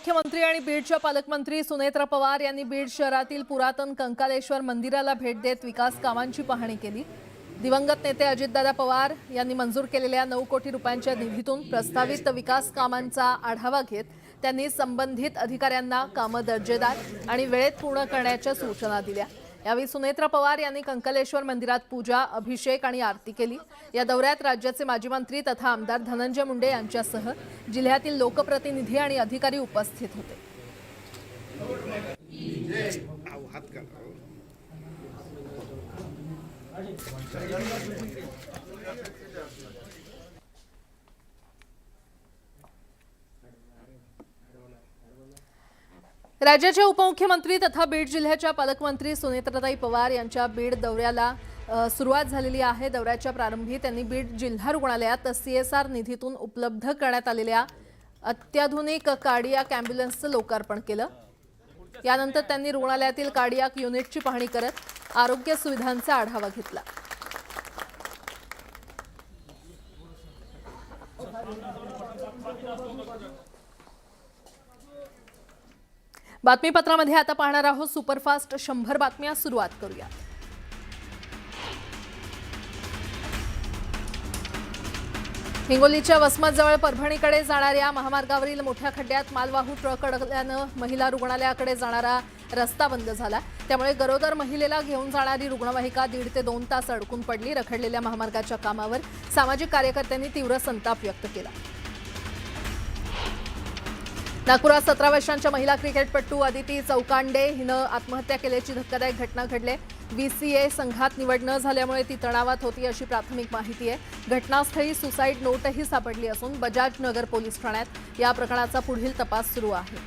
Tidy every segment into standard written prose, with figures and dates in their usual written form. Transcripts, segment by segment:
उपमुख्यमंत्री आणि बीडच्या पालकमंत्री सुनेत्रा पवार यांनी बीड शहरातील पुरातन कंकालेश्वर मंदिराला भेट देत विकास कामांची पाहणी केली। दिवंगत नेते अजितदादा पवार यांनी मंजूर केलेल्या 9 कोटी रुपयांच्या निधीतून प्रस्तावित विकास कामांचा आढावा घेत त्यांनी संबंधित अधिकाऱ्यांना कामं दर्जेदार आणि वेळेत पूर्ण करण्याच्या सूचना दिल्या। यावेळी सुनेत्रा पवार यांनी कंकालेश्वर मंदिरात पूजा, अभिषेक आणि आरती केली। या दौऱ्यात राज्याचे माजी मंत्री तथा आमदार धनंजय मुंडे यांच्यासह जिल्ह्यातील लोकप्रतिनिधी आणि अधिकारी उपस्थित होते। राज्याचे उपमुख्यमंत्री तथा बीड जिल्ह्याच्या पालकमंत्री सुनेत्राताई पवार यांच्या बीड दौऱ्याला सुरुवात झालेली आहे। दौऱ्याच्या प्रारंभी त्यांनी बीड जिल्हा रुग्णालयात CSR निधीतून उपलब्ध करण्यात आलेल्या अत्याधुनिक कार्डियाक ॲम्ब्युलन्सचं लोकार्पण केलं। यानंतर त्यांनी रुग्णालयातील कार्डियाक युनिटची पाहणी करत आरोग्य सुविधांचा आढावा घेतला। बातमीपत्रामध्ये आता पाहणार आहोत सुपरफास्ट 100 बातम्या। सुरुवात करूया। हिंगोलीच्या वसमतजवळ परभणीकडे जाणाऱ्या महामार्गावरील मोठ्या खड्ड्यात मालवाहू ट्रक अडकल्यानं महिला रुग्णालयाकडे जाणारा रस्ता बंद झाला। त्यामुळे गरोदर महिलेला घेऊन जाणारी रुग्णवाहिका 1.5 ते 2 तास अडकून पडली। रखडलेल्या महामार्गाच्या कामावर सामाजिक कार्यकर्त्यांनी तीव्र संताप व्यक्त केला। नागपुरात 17 वर्षांच्या महिला क्रिकेटपटू अदिती चौकांडे हिनं आत्महत्या केल्याची धक्कादायक घटना घडली। BCA संघात निवड न झाल्यामुळे ती तणावात होती अशी प्राथमिक माहिती आहे। घटनास्थळी सुसाईड नोटही सापडली असून बजाज नगर पोलीस ठाण्यात या प्रकरणाचा पुढील तपास सुरू आहे।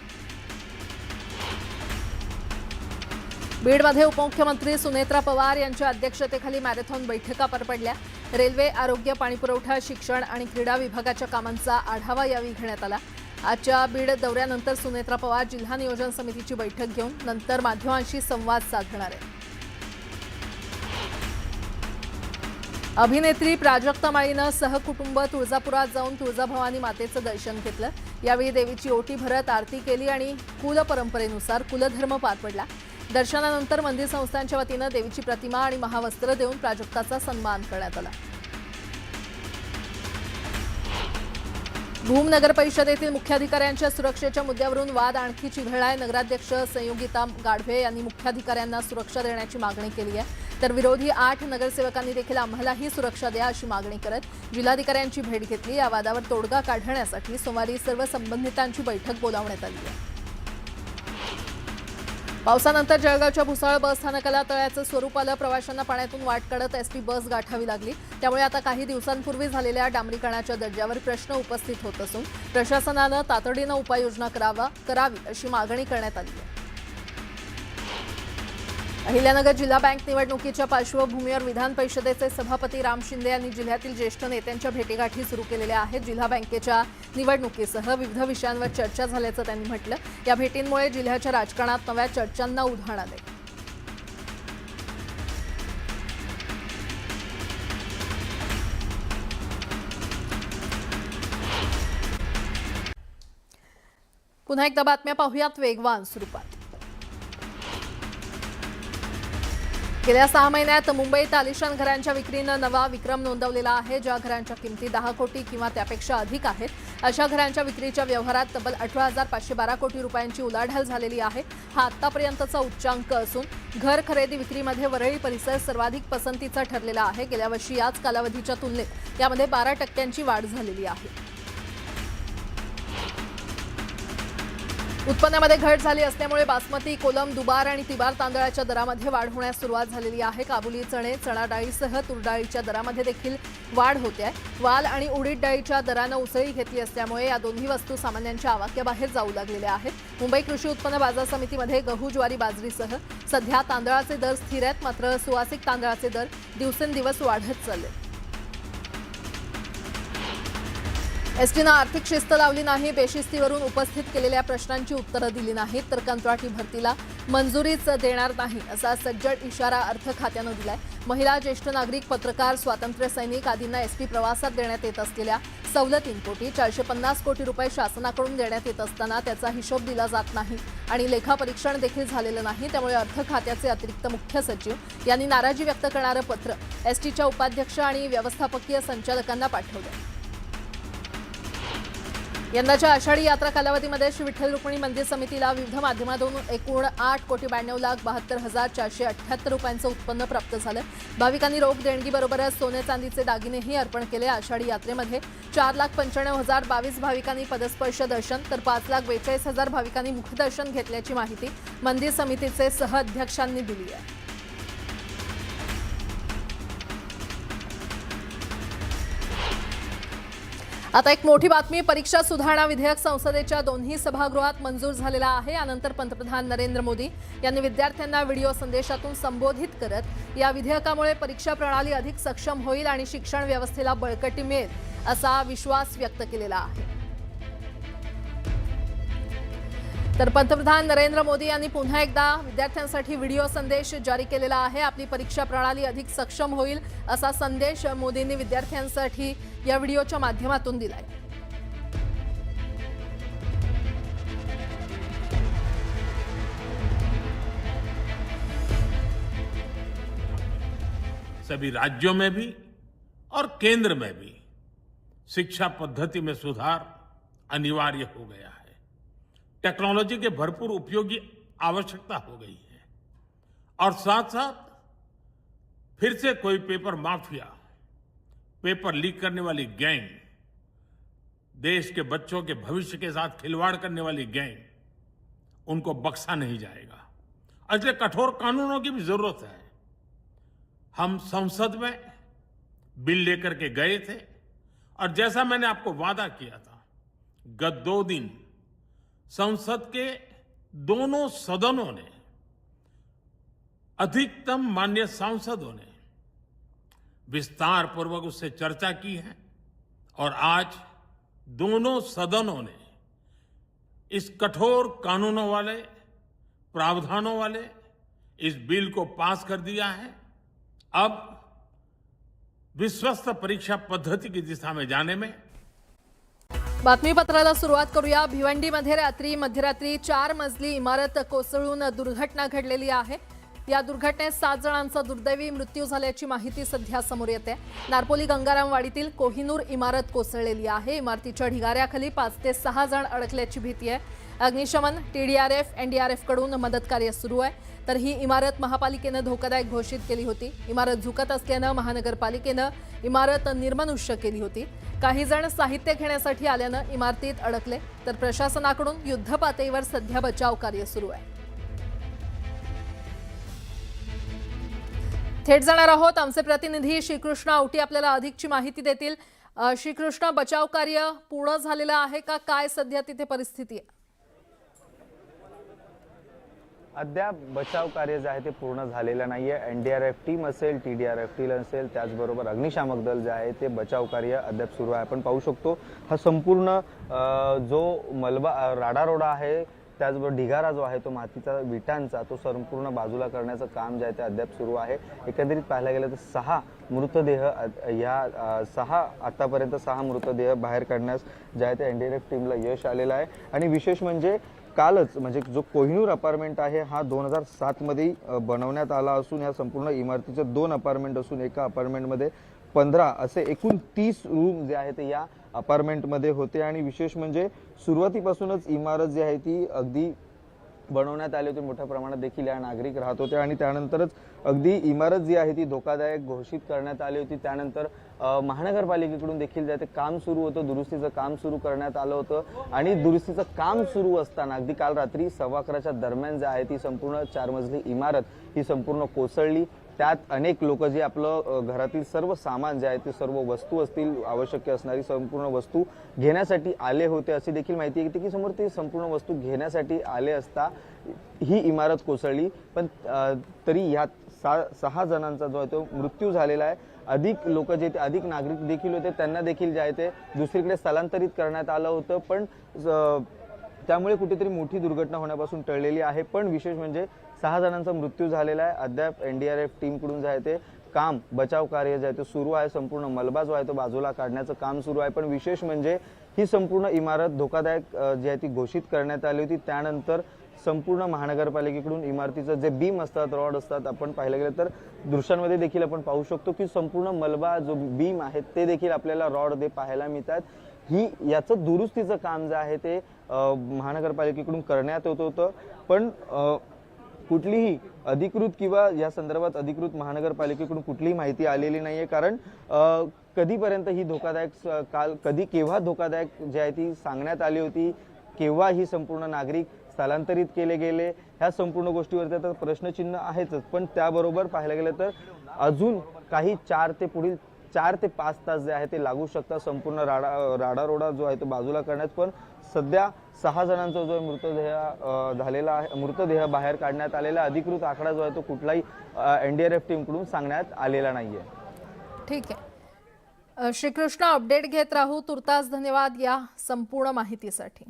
बीडमध्ये उपमुख्यमंत्री सुनेत्रा पवार यांच्या अध्यक्षतेखाली मॅरेथॉन बैठका पार पडल्या। रेल्वे, आरोग्य, पाणीपुरवठा, शिक्षण आणि क्रीडा विभागाच्या कामांचा आढावा यावेळी घेण्यात आला। आजच्या बीड दौऱ्यानंतर सुनेत्रा पवार जिल्हा नियोजन समितीची बैठक घेऊन नंतर माध्यमांशी संवाद साधणार आहेत। अभिनेत्री प्राजक्ता माळीनं सहकुटुंब तुळजापुरात जाऊन तुळजाभवानी मातेचं दर्शन घेतलं। यावेळी देवीची ओटी भरत आरती केली आणि कुल परंपरेनुसार कुलधर्म पार पडला। दर्शनानंतर मंदिर संस्थांच्या वतीनं देवीची प्रतिमा आणि महावस्त्र देऊन प्राजक्ताचा सन्मान करण्यात आला। भूम नगर परिषदेतील मुख्याधिकाऱ्यांच्या सुरक्षेच्या मुद्द्यावरून वाद आणखी चिघळलाय। नगराध्यक्ष संयोगिता गाढवे यांनी मुख्याधिकाऱ्यांना सुरक्षा देण्याची मागणी केली आहे, तर विरोधी 8 नगरसेवकांनी देखील आम्हालाही सुरक्षा द्या अशी मागणी करत जिल्हाधिकाऱ्यांची भेट घेतली। या वादावर तोडगा काढण्यासाठी सोमवारी सर्व संबंधितांची बैठक बोलावण्यात आली आहे। पावसानंतर जळगावच्या भुसावळ बस स्थानकाला तळ्याचं स्वरूप आलं। प्रवाशांना पाण्यातून वाट काढत एसटी बस गाठावी लागली। त्यामुळे आता काही दिवसांपूर्वी झालेल्या डांबरीकरणाच्या दर्जावर प्रश्न उपस्थित होत असून प्रशासनानं तातडीनं उपाययोजना करावी अशी मागणी करण्यात आली आहे। अहिल्यानगर जिल्हा बँक निवडणुकीच्या पार्श्वभूमीवर विधान परिषदेचे सभापती राम शिंदे यांनी जिल्ह्यातील ज्येष्ठ नेत्यांच्या भेटीगाठी सुरू केलेल्या आहेत। जिल्हा बँकेच्या निवडणुकीसह विविध विषयांवर चर्चा झाल्याचं त्यांनी म्हटलं। या भेटींमुळे जिल्ह्याच्या राजकारणात नव्या चर्चांना उधाण आले। पुन्हा एकदा बातम्या पाहूयात वेगवान स्वरूपात। गेल्या 6 महिन्यात मुंबईत आलिशान घरांच्या विक्रीनं नवा विक्रम नोंदवलेला आहे। ज्या घरांच्या किमती 10 कोटी किंवा त्यापेक्षा अधिक आहेत अशा घरांच्या विक्रीच्या व्यवहारात तब्बल 18,512 कोटी रुपयांची उलाढाल झालेली आहे। हा आतापर्यंतचा उच्चांक असून घर खरेदी विक्रीमध्ये वरळी परिसर सर्वाधिक पसंतीचा ठरलेला आहे। गेल्या वर्षी याच कालावधीच्या तुलनेत यामध्ये 12% वाढ झालेली आहे। उत्पन्नामध्ये घट झाली असल्यामुळे बासमती, कोलम, दुबार आणि तिबार तांदळाच्या दरामध्ये वाढ होण्यास सुरुवात झालेली आहे। काबुली चणे, चणा डाळीसह तूर डाळीच्या दरामध्ये देखील वाढ होते आहे। वाल आणि उडीद डाळीच्या दरानं उसळी घेतली असल्यामुळे या दोन्ही वस्तू सामान्यांच्या आवाक्याबाहेर जाऊ लागलेल्या आहेत। मुंबई कृषी उत्पन्न बाजार समितीमध्ये गहू, ज्वारी, बाजरीसह सध्या तांदळाचे दर स्थिर आहेत, मात्र सुवासिक तांदळाचे दर दिवसेंदिवस वाढत चालले। एसटीनं आर्थिक शिस्त लावली नाही, बेशिस्तीवरून उपस्थित केलेल्या प्रश्नांची उत्तरं दिली नाहीत, तर कंत्राटी भरतीला मंजुरीच देणार नाही असा सज्जड इशारा अर्थ खात्यानं दिलाय। महिला, ज्येष्ठ नागरिक, पत्रकार, स्वातंत्र्य सैनिक आदींना एसटी प्रवासात देण्यात येत असलेल्या सवलतींपोटी 450 कोटी रुपये शासनाकडून देण्यात येत असताना त्याचा हिशोब दिला जात नाही आणि लेखापरीक्षण देखील झालेलं नाही। त्यामुळे अर्थ खात्याचे अतिरिक्त मुख्य सचिव यांनी नाराजी व्यक्त करणारं पत्र एसटीच्या उपाध्यक्ष आणि व्यवस्थापकीय संचालकांना पाठवलं। यंदाच्या आषाढी यात्रा कालावधीमध्ये श्री विठ्ठल रुक्मिणी मंदिर समितीला विविध माध्यमातून एकूण 8,92,72,478 रुपयांचं उत्पन्न प्राप्त झालं। भाविकांनी रोख देणगीबरोबरच सोने चांदीचे दागिनेही अर्पण केले। आषाढी यात्रेमध्ये 4,95,022 भाविकांनी पदस्पर्श दर्शन तर 5,42,000 भाविकांनी मुखदर्शन घेतल्याची माहिती मंदिर समितीचे सहअध्यक्षांनी दिली आहे। आता एक मोठी बातमी, परीक्षा सुधारणा विधेयक संसदेच्या दोन्ही सभागृहात मंजूर झालेला आहे। यानंतर पंतप्रधान नरेंद्र मोदी यांनी विद्यार्थ्यांना व्हिडिओ संदेशातून संबोधित करत या विधेयकामुळे परीक्षा प्रणाली अधिक सक्षम होईल आणि शिक्षण व्यवस्थेला बळकटी मिळेल असा विश्वास व्यक्त केलेला आहे। तर पंतप्रधान नरेंद्र मोदी यांनी पुन्हा एकदा विद्यार्थ्यांसाठी व्हिडिओ संदेश जारी केलेला आहे। आपली परीक्षा प्रणाली अधिक सक्षम होईल असा संदेश मोदींनी विद्यार्थ्यांसाठी या व्हिडिओच्या माध्यमातून दिलाय। सभी राज्यों में भी और केंद्र में भी शिक्षा पद्धति में सुधार अनिवार्य हो गया है। टेक्नोलॉजी के भरपूर उपयोगी आवश्यकता हो गई है और साथ साथ फिर से कोई पेपर माफिया, पेपर लीक करने वाली गैंग, देश के बच्चों के भविष्य के साथ खिलवाड़ करने वाली गैंग, उनको बख्शा नहीं जाएगा। इसलिए कठोर कानूनों की भी जरूरत है। हम संसद में बिल लेकर के गए थे और जैसा मैंने आपको वादा किया था, गत 2 दिन संसद के दोनों सदनों ने, अधिकतम माननीय सांसदों ने विस्तार पूर्वक उससे चर्चा की है और आज दोनों सदनों ने इस कठोर कानूनों वाले, प्रावधानों वाले इस बिल को पास कर दिया है। अब विश्वस्त परीक्षा पद्धति की दिशा में जाने में बातमीपत्राला सुरुवात करूया। भिवंडीमध्ये मध्यरात्री 4 मजली इमारत कोसळून दुर्घटना घडलेली आहे। या दुर्घटनेत 7 जणांचा दुर्दैवी मृत्यू झाल्याची माहिती सध्या समोर येते। नारपोली गंगारामवाडीतील कोहिनूर इमारत कोसळलेली आहे। इमारतीच्या ढिगाऱ्याखाली 5 ते 6 जण अडकल्याची भीती आहे। अग्निशमन, TDRF, NDRF कडून मदत कार्य सुरू आहे। तर ही इमारत महापालिकेने धोकादायक घोषित केली होती। इमारत झुकत असल्याने महानगरपालिकेने इमारत निर्मनुष्य केली होती। काही जण साहित्य घेण्यासाठी आल्याने इमारतीत अडकले तर प्रशासनाकडून युद्धपातळीवर सध्या बचाव कार्य सुरू आहे। थेट जाणार आहोत, आमचे प्रतिनिधी श्रीकृष्ण आवटी आपल्याला अधिकची माहिती देतील। श्रीकृष्ण, बचाव कार्य पूर्ण झालेलं आहे का? काय सध्या तिथे परिस्थिती आहे? अद्याप बचाव कार्य जे आहे ते पूर्ण झालेलं नाहीये। NDRF टीम असेल, TDRF टीम असेल, त्याचबरोबर अग्निशामक दल जे आहे ते बचाव कार्य अद्याप सुरू आहे। आपण पाहू शकतो हा संपूर्ण जो मलबा राडारोडा आहे, त्याचबरोबर ढिगारा जो आहे तो मातीचा विटांचा तो संपूर्ण बाजूला करण्याचं काम जे आहे ते अद्याप सुरू आहे। एकंदरीत पाहायला गेलं तर 6 मृतदेह या 6 आतापर्यंत 6 मृतदेह बाहेर काढण्यास जे आहे ते NDRF टीमला यश आलेलं आहे। आणि विशेष म्हणजे कालच म्हणजे जो कोहिनूर अपार्टमेंट आहे हा 2007 मध्ये बनवण्यात आला असून या संपूर्ण इमारतीचे 2 अपार्टमेंट असून एका अपार्टमेंटमध्ये 15 असे एकूण 30 रूम जे आहे ते या अपार्टमेंटमध्ये होते। आणि विशेष म्हणजे सुरुवातीपासूनच इमारत जी आहे ती अगदी बनवण्यात आली होती। मोठ्या प्रमाणात देखील या नागरिक राहत होते आणि त्यानंतरच अगदी इमारत जी आहे ती धोकादायक घोषित करण्यात आली होती। त्यानंतर महानगरपालिकेकडून देखील जे ते काम सुरू होतं, दुरुस्तीचं काम सुरू करण्यात आलं होतं आणि दुरुस्तीचं काम सुरू असताना अगदी काल रात्री 11:15च्या दरम्यान जे आहे ती संपूर्ण 4 मजली इमारत ही संपूर्ण कोसळली। त्यात अनेक लोक जे आपलं घरातील सर्व सामान जे आहे ते सर्व वस्तू असतील, आवश्यक असणारी संपूर्ण वस्तू घेण्यासाठी आले होते अशी देखील माहिती येते की समोर ते संपूर्ण वस्तू घेण्यासाठी आले असता ही इमारत कोसळली। पण तरी यात 6 जणांचा जो आहे तो मृत्यू झालेला आहे। अधिक लोक जे ते अधिक नागरिक देखील होते त्यांना देखील जे आहे ते दुसरीकडे स्थलांतरित करण्यात आलं होतं। पण त्यामुळे कुठेतरी मोठी दुर्घटना होण्यापासून टळलेली आहे। पण विशेष म्हणजे 6 जणांचा मृत्यू झालेला आहे। अद्याप NDRF टीमकडून जे आहे ते काम बचाव कार्य जे आहे ते सुरू आहे. संपूर्ण मलबा जो आहे तो बाजूला काढण्याचं काम सुरू आहे. पण विशेष म्हणजे ही संपूर्ण इमारत धोकादायक जी आहे ती घोषित करण्यात आली होती. त्यानंतर संपूर्ण महानगरपालिकेकडून इमारतीचं जे बीम असतात, रॉड असतात, आपण पाहिलं गेलं तर दृश्यांमध्ये देखील आपण पाहू शकतो की संपूर्ण मलबा जो बीम आहे ते देखील आपल्याला रॉड दे पाहायला मिळतात. याचं दुरुस्तीचं काम जे आहे ते महानगरपालिकेकडून करण्यात येत होतं. पण कुठलीही अधिकृत किंवा या संदर्भात अधिकृत महानगरपालिकेकडून कुठलीही माहिती आलेली नाहीये. कारण कधीपर्यंत ही धोकादायक केव्हा धोकादायक जी आहे ती सांगण्यात आली होती, केव्हा ही संपूर्ण नागरिक स्थलांतरित केले गेले, ह्या संपूर्ण गोष्टीवरती आता प्रश्नचिन्ह आहेच. पण त्याबरोबर पाहायला गेलं तर अजून काही 4 ते 5 तास जे आहे ते लागू शकतात संपूर्ण राडारोडा जो आहे तो बाजूला करण्यात. पण सध्या 6 जणांचा जो मृतदेह झालेला आहे, मृतदेह बाहेर काढण्यात आलेला अधिकृत आकडा जो आहे तो कुठलाही एनडीआरएफ टीमकडून सांगण्यात आलेला नाहीये. ठीक आहे श्रीकृष्ण, अपडेट घेत राहू. तुर्तास धन्यवाद या संपूर्ण माहितीसाठी.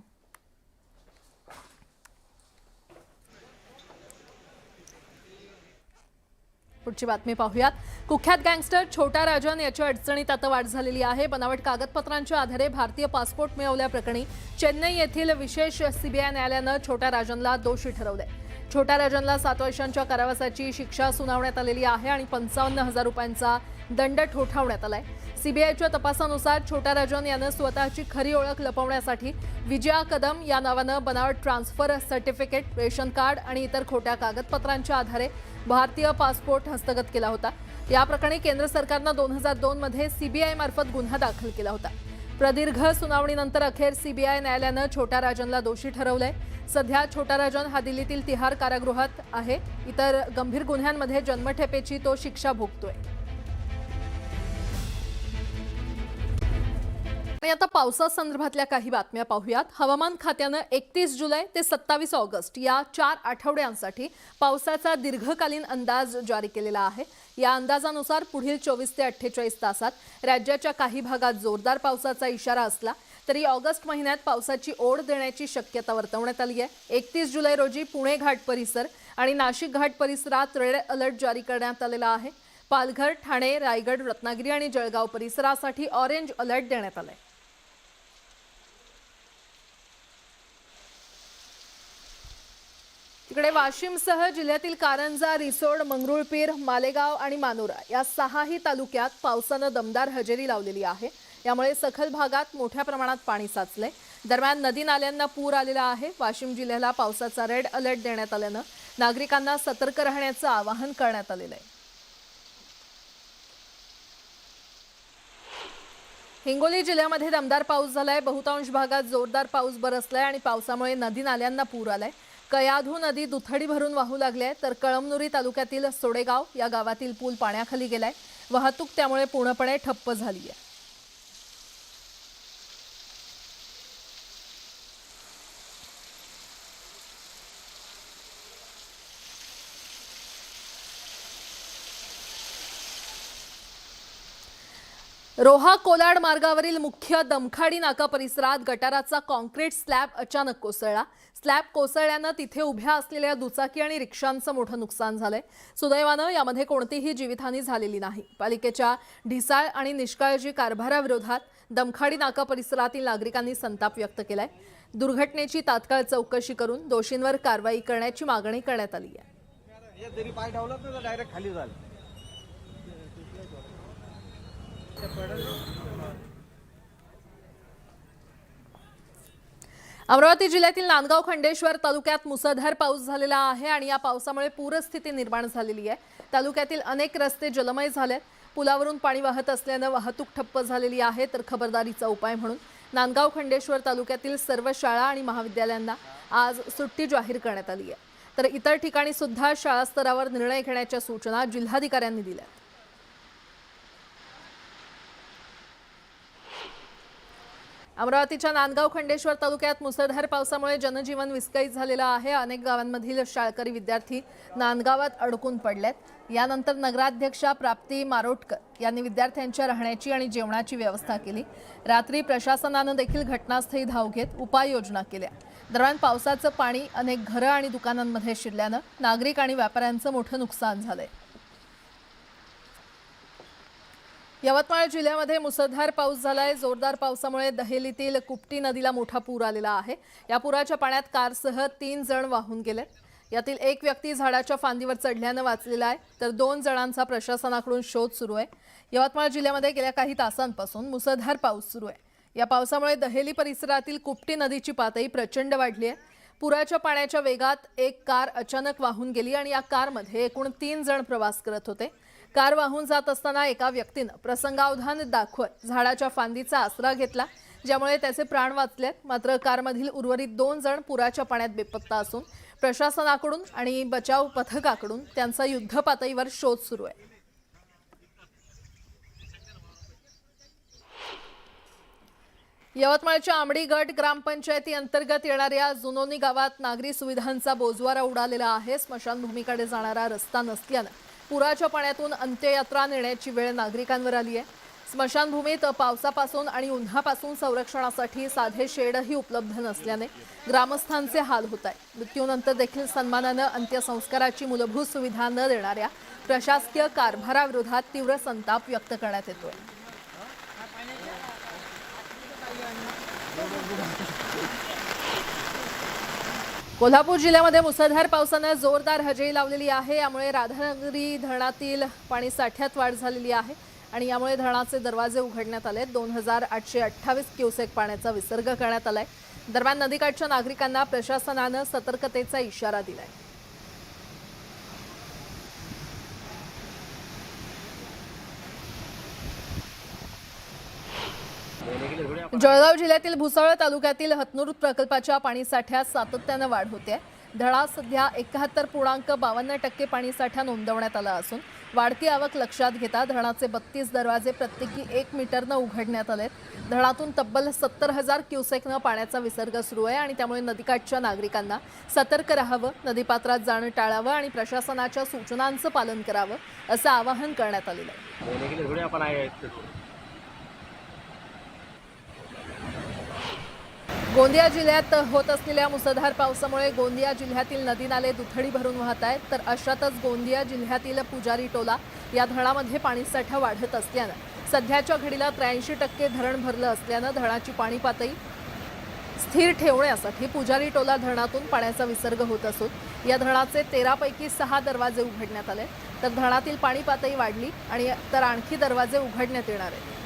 पुढची बातमी पाहूयात. कुख्यात गँगस्टर छोटा राजन याच्या अडचणीत आता वाढ झालेली आहे. बनावट कागदपत्रांच्या आधारे भारतीय पासपोर्ट मिळवल्याप्रकरणी चेन्नई येथील विशेष सीबीआय न्यायालयानं छोटा राजनला दोषी ठरवले. छोटा राजनला 7 वर्षांच्या कारावासाची शिक्षा सुनावण्यात आलेली आहे आणि 55,000 रुपयांचा दंड ठोठावण्यात आलाय. सीबीआयच्या तपासानुसार छोटा राजन यानं स्वतःची खरी ओळख लपवण्यासाठी विजया कदम या नावानं बनावट ट्रान्सफर सर्टिफिकेट, रेशन कार्ड आणि इतर खोट्या कागदपत्रांच्या आधारे भारतीय पासपोर्ट हस्तगत केला होता. या प्रकरणी केंद्र सरकारनं 2002 मध्ये सीबीआय मार्फत गुन्हा दाखल केला होता. प्रदीर्घ सुनावणीनंतर अखेर सीबीआय न्यायालयानं छोटा राजनला दोषी ठरवलंय. सध्या छोटा राजन हा दिल्लीतील तिहार कारागृहात आहे. इतर गंभीर गुन्ह्यांमध्ये जन्मठेपेची तो शिक्षा भोगतोय. आणि आता पावसासंदर्भातल्या काही बातम्या पाहूयात. हवामान खात्यानं 31 जुलै ते 27 ऑगस्ट या 4 आठवड्यांसाठी पावसाचा दीर्घकालीन अंदाज जारी केलेला आहे. या अंदाजानुसार पुढील 24 ते 48 तासात राज्याच्या काही भागात जोरदार पावसाचा इशारा असला तरी ऑगस्ट महिन्यात पावसाची ओढ देण्याची शक्यता वर्तवण्यात आली आहे. 31 जुलै रोजी पुणे घाट परिसर आणि नाशिक घाट परिसरात रेड अलर्ट जारी करण्यात आलेला आहे. पालघर, ठाणे, रायगड, रत्नागिरी आणि जळगाव परिसरासाठी ऑरेंज अलर्ट देण्यात आलाय. तिकडे वाशिमसह जिल्ह्यातील कारंजा, रिसोड, मंगरुळपीर, मालेगाव आणि मानोरा या 6ही तालुक्यात पावसानं दमदार हजेरी लावलेली आहे. यामुळे सखल भागात मोठ्या प्रमाणात पाणी साचलंय. दरम्यान नदी नाल्यांना पूर आलेला आहे. वाशिम जिल्ह्याला पावसाचा रेड अलर्ट देण्यात आल्यानं नागरिकांना सतर्क राहण्याचं आवाहन करण्यात आलेलं आहे. हिंगोली जिल्ह्यामध्ये दमदार पाऊस झालाय. बहुतांश भागात जोरदार पाऊस बरसलाय आणि पावसामुळे नदी नाल्यांना पूर आलाय. कयाधू नदी दुथडी भरून वाहू लागली आहे, तर कळमनुरी तालुक्यातील सोडेगाव या गावातील पूल पाण्याखाली गेलाय. वाहतूक त्यामुळे पूर्णपणे ठप्प झाली आहे. रोहा कोलाड मार्गावरील मुख्य दमखाडी नाका परिसरात गटाराचा कॉन्क्रीट स्लॅब अचानक कोसळला. स्लॅब कोसळल्यानं तिथे उभ्या असलेल्या दुचाकी आणि रिक्षांचं मोठं नुकसान झालंय. सुदैवानं यामध्ये कोणतीही जीवितहानी झालेली नाही. पालिकेच्या ढिसाळ आणि निष्काळजी कारभाराविरोधात दमखाडी नाका परिसरातील नागरिकांनी संताप व्यक्त केलाय. दुर्घटनेची तात्काळ चौकशी करून दोषींवर कारवाई करण्याची मागणी करण्यात आली आहे. अमरावती जिल्ह्यातील नांदगाव खंडेश्वर तालुक्यात मुसळधार पाऊस झालेला आहे आणि या पावसामुळे पूरस्थिती निर्माण झालेली आहे. तालुक्यातील अनेक रस्ते जलमय झालेत. पुलावरून पाणी वाहत असल्यानं वाहतूक ठप्प झालेली आहे. तर खबरदारीचा उपाय म्हणून नांदगाव खंडेश्वर तालुक्यातील सर्व शाळा आणि महाविद्यालयांना आज सुट्टी जाहीर करण्यात आली आहे. तर इतर ठिकाणी सुद्धा शाळा स्तरावर निर्णय घेण्याच्या सूचना जिल्हाधिकाऱ्यांनी दिल्या. अमरावतीच्या नांदगाव खंडेश्वर तालुक्यात मुसळधार पावसामुळे जनजीवन विस्कळीत झालेलं आहे. अनेक गावांमधील शाळकरी विद्यार्थी नांदगावात अडकून पडलेत. यानंतर नगराध्यक्षा प्राप्ती मारोटकर यांनी विद्यार्थ्यांच्या राहण्याची आणि जेवणाची व्यवस्था केली. रात्री प्रशासनानं देखील घटनास्थळी धाव घेत उपाययोजना केल्या. दरम्यान पावसाचं पाणी अनेक घरं आणि दुकानांमध्ये शिरल्यानं नागरिक आणि व्यापाऱ्यांचं मोठं नुकसान झालंय. यवतमाळ जिल्ह्यामध्ये मुसळधार पाऊस झालाय। जोरदार पावसामुळे दहेलीतील कुपटी नदीला मोठा पूर आलेला आहे। या पुराच्या पाण्यात कारसह 3 जण वाहून गेलेत। यातील एक व्यक्ती झाडाच्या फांदीवर चढल्याने वाचलेला आहे, तर 2 जणांचा प्रशासनाकडून शोध सुरू आहे। यवतमाळ जिल्ह्यामध्ये गेल्या काही तासांपासून मुसळधार पाऊस सुरू आहे। या पावसामुळे दहेली परिसरातील कुपटी नदीची पातळी प्रचंड वाढली आहे। पुराच्या पाण्याच्या वेगात एक कार अचानक वाहून गेली आणि या कारमध्ये एकूण 3 जण प्रवास करत होते। कार वाहून जात असताना एका व्यक्तीने प्रसंगावधान दाखवत झाडाच्या फांदीचा आसरा घेतला, ज्यामुळे त्याचे प्राण वाचले। मात्र कारमधील उर्वरित 2 जण पुराच्या पाण्यात बेपत्ता असून प्रशासनाकडून आणि बचाव पथकाकडून त्यांचा युद्धपातळीवर शोध सुरू आहे। यवतमाळच्या आंबडी गट ग्रामपंचायती अंतर्गत येणाऱ्या जुनोनी गावात नागरी सुविधांचा बोजवारा उडालेला आहे। स्मशानभूमीकडे जाणारा रस्ता नसल्याने पुराच्या पाण्यातून अंत्ययात्रा नेण्याची वेळ नागरिकांवर आली आहे। स्मशानभूमीत पावसापासून आणि उन्हापासून संरक्षणासाठी साधे शेडही उपलब्ध नसल्याने ग्रामस्थांचे हाल होत आहेत। मृत्यूनंतर देखील सन्मानाने अंत्यसंस्काराची मूलभूत सुविधा न देणाऱ्या प्रशासकीय कारभाराविरोधात तीव्र संताप व्यक्त करण्यात येतोय। कोल्हापूर जिल्ह्यामध्ये मुसळधार पावसाने जोरदार हजेरी लावलेली आहे। यामुळे राधानगरी धरणातील पाणी साठ्यात वाढ झालेली आहे आणि यामुळे धरणाचे दरवाजे उघडण्यात आले। 2828 क्युसेक पाण्याचा विसर्ग करण्यात आलाय। दरम्यान नदीकाठच्या नागरिकांना प्रशासनाने सतर्कतेचा इशारा दिलाय। जळगाव जिल्ह्यातील भुसावळ तालुक्यातील हतनूर प्रकल्पाच्या पाणीसाठ्यात सातत्याने वाढ होते आहे। धरणात सध्या 71.52% पाणीसाठा नोंदवण्यात आला असून वाढती आवक लक्षात घेता धरणाचे 32 दरवाजे प्रत्येकी 1 मीटरने उघडण्यात आले। धरणातून तब्बल 70,000 क्युसेकने पाण्याचा विसर्ग सुरू आहे आणि त्यामुळे नदीकाठच्या नागरिकांना सतर्क राहावं, नदीपात्रात जाणं टाळावं आणि प्रशासनाच्या सूचनांचं पालन करावं असं आवाहन करण्यात आलेलं आहे। गोंदिया जिल्ह्यात होत असलेल्या मुसळधार पावसामुळे गोंदिया जिल्ह्यातील नदी नाले दुथडी भरून वाहत आहेत। तर अशातच गोंदिया जिल्ह्यातील पुजारी टोला या धरणामध्ये पाणीसाठा वाढत असल्याने सध्याच्या घडीला 83% धरण भरलं असल्याने धरणाची पाणी पातळी स्थिर ठेवण्यासाठी पुजारी टोला धरणातून पाण्याचा विसर्ग होत असून या धरणाचे 13 पैकी 6 दरवाजे उघडण्यात आले, तर धरणातील पाणी पातळी वाढली आणि तर आणखी दरवाजे उघडण्यात येणार आहेत।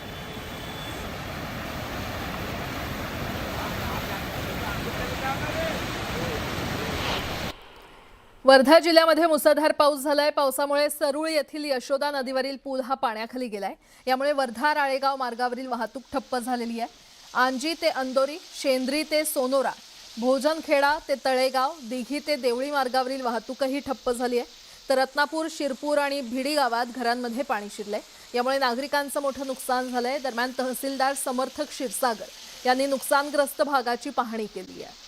वर्धा जिल्ह्यामध्ये मुसळधार पाऊस झालाय। पावसामुळे सरुळ येथील यशोदा नदीवरील पूल हा पाण्याखाली गेलाय। यामुळे वर्धा राळेगाव मार्गावरील वाहतूक ठप्प झालेली आहे। आंजी ते अंदोरी, शेंद्री ते सोनोरा, भोजनखेडा ते तळेगाव, दिघी ते देवळी मार्गावरील वाहतूकही ठप्प झाली आहे। तर रत्नापूर, शिरपूर आणि भिडी गावात घरांमध्ये पाणी शिरलंय। यामुळे नागरिकांचं मोठं नुकसान झालंय। दरम्यान तहसीलदार समर्थ क्षीरसागर यांनी नुकसानग्रस्त भागाची पाहणी केली आहे।